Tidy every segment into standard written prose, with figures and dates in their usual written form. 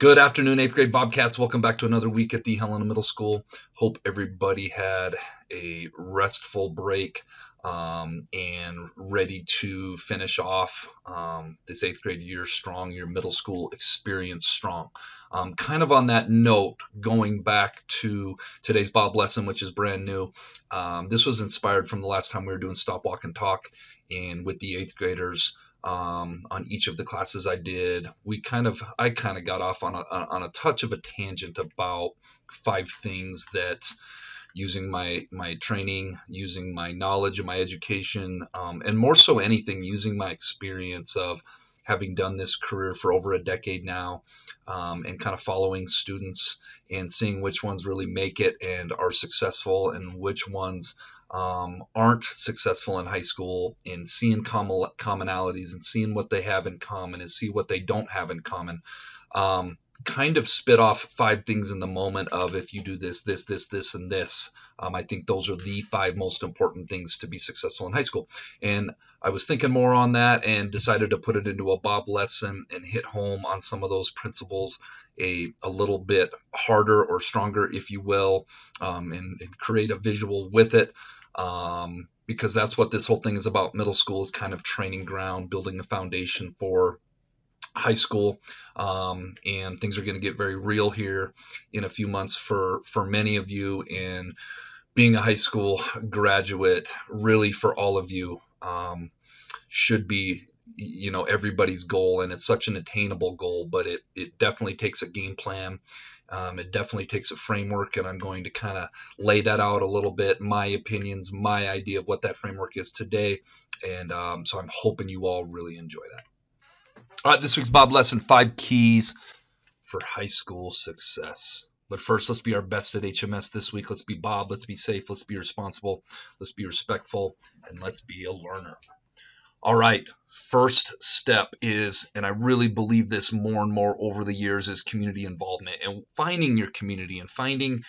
Good afternoon, eighth grade Bobcats. Welcome back to another week at the Helena Middle School. Hope everybody had a restful break and ready to finish off this eighth grade year strong, your middle school experience strong. Kind of on that note, going back to today's Bob lesson, which is brand new, this was inspired from the last time we were doing Stop, Walk, and Talk, and with the eighth graders on each of the classes I did. I kind of got off on a touch of a tangent about 5 things that, using my training, using my knowledge and my education, and more so anything, using my experience of having done this career for over a decade now, and kind of following students and seeing which ones really make it and are successful and which ones aren't successful in high school, and seeing commonalities and seeing what they have in common and see what they don't have in common. Kind of spit off 5 things in the moment of, if you do this, this, this, this, and this, I think those are the 5 most important things to be successful in high school. And I was thinking more on that and decided to put it into a Bob lesson and hit home on some of those principles a little bit harder or stronger, if you will, and create a visual with it. Because that's what this whole thing is about. Middle school is kind of training ground, building a foundation for high school, and things are going to get very real here in a few months for many of you. And being a high school graduate, really for all of you, should be everybody's goal, and it's such an attainable goal, but it definitely takes a game plan. It definitely takes a framework, and I'm going to kind of lay that out a little bit, my opinions, my idea of what that framework is today. And so I'm hoping you all really enjoy that. All right, this week's Bob lesson: 5 keys for high school success. But first, let's be our best at HMS this week. Let's be Bob. Let's be safe. Let's be responsible. Let's be respectful. And let's be a learner. All right, first step is, and I really believe this more and more over the years, is community involvement and finding your community and finding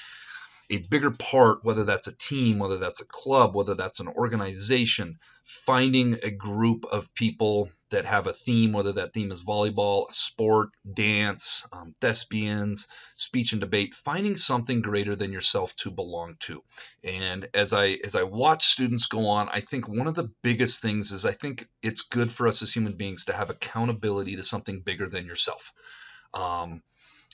a bigger part, whether that's a team, whether that's a club, whether that's an organization, finding a group of people that have a theme, whether that theme is volleyball, sport, dance, thespians, speech and debate, finding something greater than yourself to belong to. And as I watch students go on, I think one of the biggest things is, I think it's good for us as human beings to have accountability to something bigger than yourself.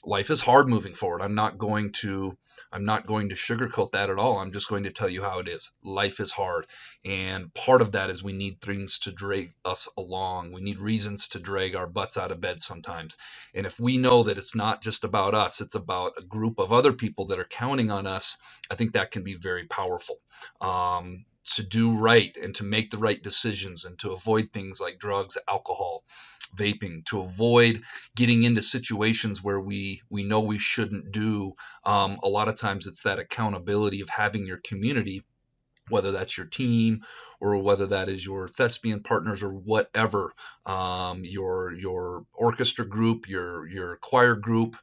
Life is hard moving forward. I'm not going to sugarcoat that at all. I'm just going to tell you how it is. Life is hard. And part of that is we need things to drag us along. We need reasons to drag our butts out of bed sometimes. And if we know that it's not just about us, it's about a group of other people that are counting on us, I think that can be very powerful. To do right and to make the right decisions and to avoid things like drugs, alcohol, vaping, to avoid getting into situations where we know we shouldn't do. A lot of times it's that accountability of having your community, whether that's your team or whether that is your thespian partners or whatever, your orchestra group, your choir group,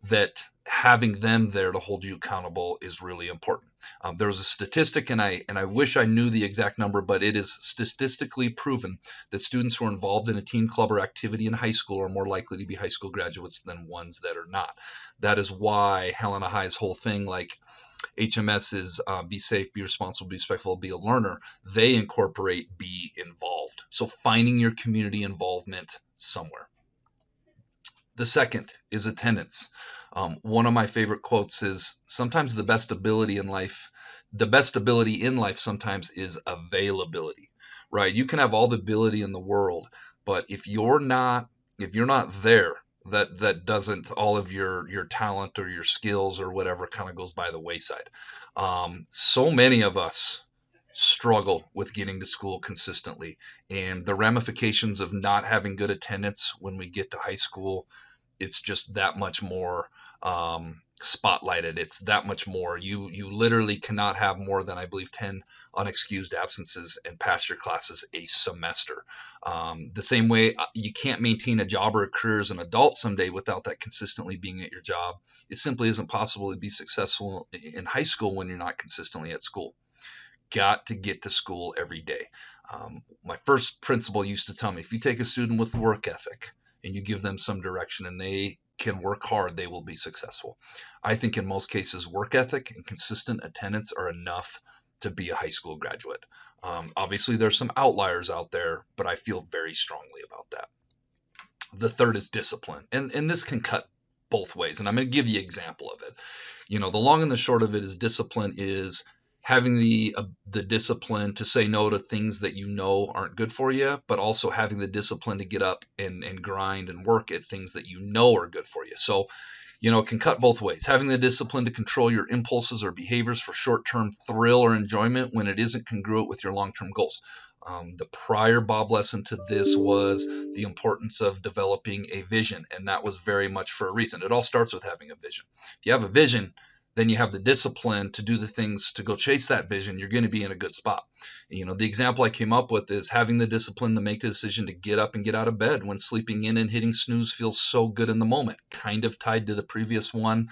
that having them there to hold you accountable is really important. There's a statistic, and I wish I knew the exact number, but it is statistically proven that students who are involved in a team, club, or activity in high school are more likely to be high school graduates than ones that are not. That is why Helena High's whole thing, like HMS, is be safe, be responsible, be respectful, be a learner. They incorporate be involved. So finding your community involvement somewhere. The second is attendance. One of my favorite quotes is, sometimes the best ability in life sometimes is availability, right? You can have all the ability in the world, but if you're not there, that doesn't, all of your talent or your skills or whatever kind of goes by the wayside. So many of us struggle with getting to school consistently, and the ramifications of not having good attendance when we get to high school, it's just that much more spotlighted. It's that much more. You literally cannot have more than, I believe, 10 unexcused absences and pass your classes a semester. The same way you can't maintain a job or a career as an adult someday without that consistently being at your job. It simply isn't possible to be successful in high school when you're not consistently at school. Got to get to school every day. My first principal used to tell me, if you take a student with work ethic and you give them some direction and they can work hard, they will be successful. I think in most cases, work ethic and consistent attendance are enough to be a high school graduate. Obviously, there's some outliers out there, but I feel very strongly about that. The third is discipline, and this can cut both ways, and I'm going to give you an example of it. The long and the short of it is discipline is having the discipline to say no to things that you know aren't good for you, but also having the discipline to get up and grind and work at things that you know are good for you. So, it can cut both ways. Having the discipline to control your impulses or behaviors for short-term thrill or enjoyment when it isn't congruent with your long-term goals. The prior Bob lesson to this was the importance of developing a vision, and that was very much for a reason. It all starts with having a vision. If you have a vision, then you have the discipline to do the things to go chase that vision, you're going to be in a good spot. The example I came up with is having the discipline to make the decision to get up and get out of bed when sleeping in and hitting snooze feels so good in the moment, kind of tied to the previous one.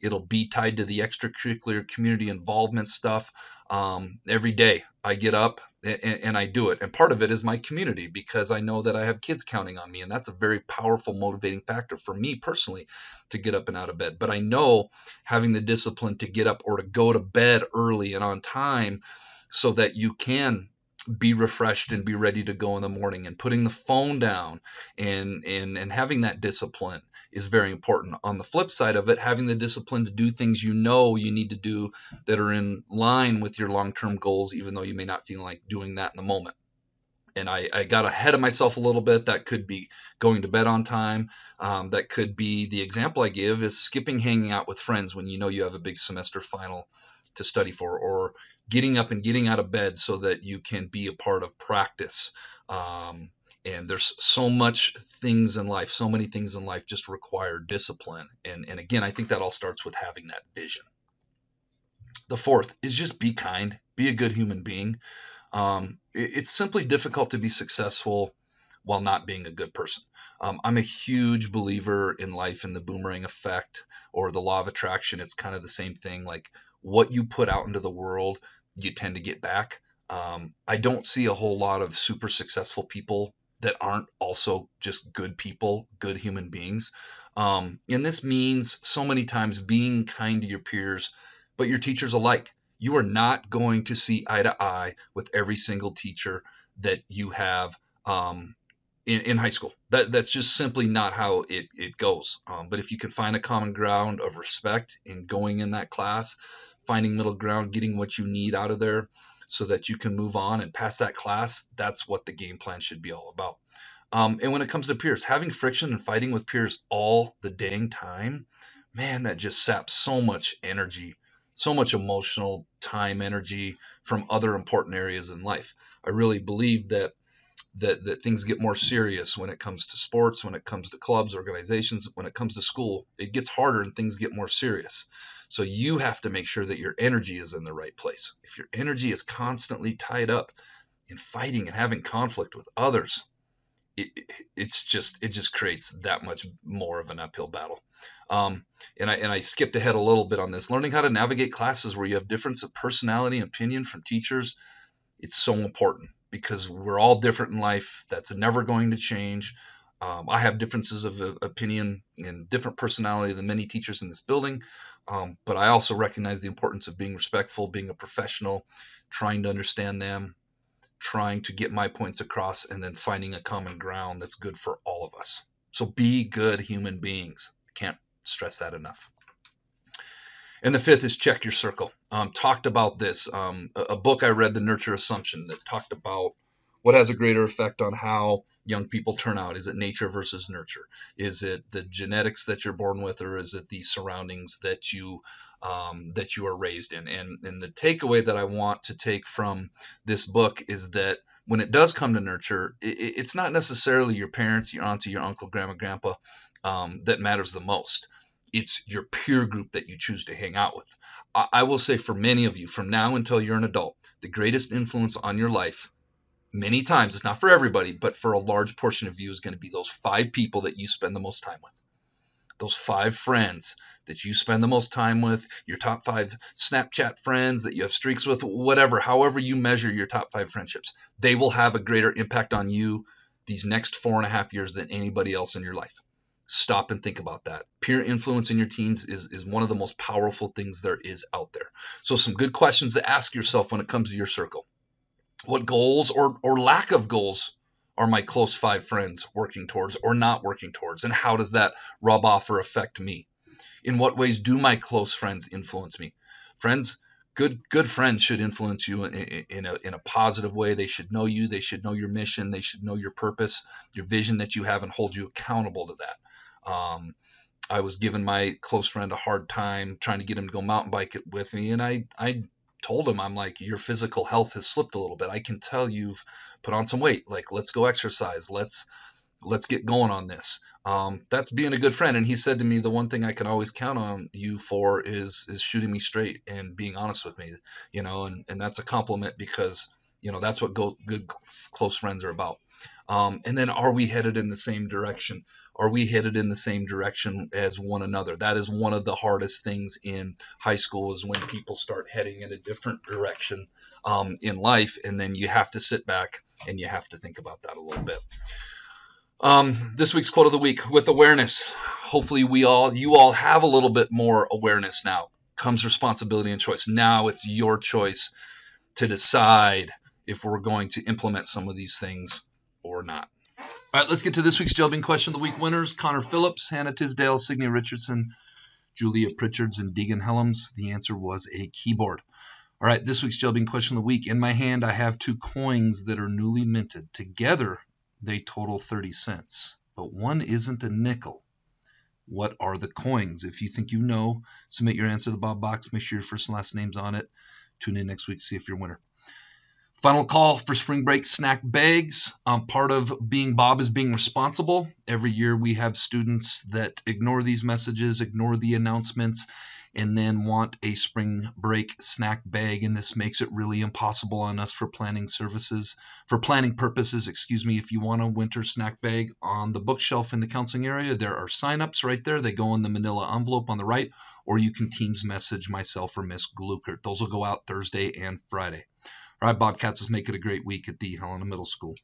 It'll be tied to the extracurricular community involvement stuff. Every day I get up and I do it. And part of it is my community, because I know that I have kids counting on me. And that's a very powerful motivating factor for me personally to get up and out of bed. But I know having the discipline to get up or to go to bed early and on time so that you can be refreshed and be ready to go in the morning, and putting the phone down and having that discipline is very important. On the flip side of it, having the discipline to do things you know you need to do that are in line with your long-term goals, even though you may not feel like doing that in the moment. And I got ahead of myself a little bit. That could be going to bed on time. That could be the example I give is skipping hanging out with friends when you know you have a big semester final to study for, or getting up and getting out of bed so that you can be a part of practice. And there's so many things in life just require discipline. And again, I think that all starts with having that vision. The fourth is just be kind, be a good human being. It's simply difficult to be successful while not being a good person. I'm a huge believer in life in the boomerang effect or the law of attraction. It's kind of the same thing. Like what you put out into the world, you tend to get back. I don't see a whole lot of super successful people that aren't also just good people, good human beings. And this means so many times being kind to your peers, but your teachers alike. You are not going to see eye to eye with every single teacher that you have in high school. That's just simply not how it goes. But if you can find a common ground of respect in going in that class, finding middle ground, getting what you need out of there so that you can move on and pass that class, that's what the game plan should be all about. And when it comes to peers, having friction and fighting with peers all the dang time, man, that just saps so much energy, so much emotional time energy from other important areas in life. I really believe that things get more serious when it comes to sports, when it comes to clubs, organizations, when it comes to school. It gets harder and things get more serious. So you have to make sure that your energy is in the right place. If your energy is constantly tied up in fighting and having conflict with others, it just creates that much more of an uphill battle. And I skipped ahead a little bit on this. Learning how to navigate classes where you have difference of personality and opinion from teachers, it's so important because we're all different in life. That's never going to change. I have differences of opinion and different personality than many teachers in this building. But I also recognize the importance of being respectful, being a professional, trying to understand them, trying to get my points across, and then finding a common ground that's good for all of us. So be good human beings. Can't stress that enough. And the fifth is check your circle. Talked about this. A book I read, The Nurture Assumption, that talked about what has a greater effect on how young people turn out. Is it nature versus nurture? Is it the genetics that you're born with, or is it the surroundings that you are raised in? And the takeaway that I want to take from this book is that when it does come to nurture, it's not necessarily your parents, your auntie, your uncle, grandma, grandpa that matters the most. It's your peer group that you choose to hang out with. I will say for many of you, from now until you're an adult, the greatest influence on your life, many times, it's not for everybody, but for a large portion of you, is going to be those 5 people that you spend the most time with. Those 5 friends that you spend the most time with, your top 5 Snapchat friends that you have streaks with, whatever, however you measure your top 5 friendships, they will have a greater impact on you these next 4.5 years than anybody else in your life. Stop and think about that. Peer influence in your teens is one of the most powerful things there is out there. So some good questions to ask yourself when it comes to your circle. What goals or lack of goals are my close 5 friends working towards or not working towards? And how does that rub off or affect me? In what ways do my close friends influence me? Friends, good friends should influence you in a positive way. They should know you. They should know your mission. They should know your purpose, your vision that you have, and hold you accountable to that. I was giving my close friend a hard time trying to get him to go mountain bike with me, and I told him, I'm like, your physical health has slipped a little bit. I can tell you've put on some weight. Like, let's go exercise. Let's get going on this. That's being a good friend. And he said to me, the one thing I can always count on you for is shooting me straight and being honest with me, and that's a compliment because, that's what good close friends are about. And then are we headed in the same direction? Are we headed in the same direction as one another? That is one of the hardest things in high school, is when people start heading in a different direction in life. And then you have to sit back and you have to think about that a little bit. This week's quote of the week: with awareness, hopefully you all have a little bit more awareness now, comes responsibility and choice. Now it's your choice to decide if we're going to implement some of these things or not. All right, let's get to this week's Jelbing Question of the Week winners: Connor Phillips, Hannah Tisdale, Signia Richardson, Julia Pritchards, and Deegan Helms. The answer was a keyboard. All right, this week's Jelbing Question of the Week. In my hand, I have 2 coins that are newly minted. Together, they total 30 cents, but one isn't a nickel. What are the coins? If you think you know, submit your answer to the Bob box. Make sure your first and last name's on it. Tune in next week to see if you're a winner. Final call for spring break snack bags. Part of being Bob is being responsible. Every year we have students that ignore these messages, ignore the announcements, and then want a spring break snack bag. And this makes it really impossible on us for planning purposes. If you want a winter snack bag on the bookshelf in the counseling area, there are signups right there. They go in the manila envelope on the right, or you can Teams message myself or Miss Glukert. Those will go out Thursday and Friday. All right, Bobcats, let's make it a great week at the Helena Middle School.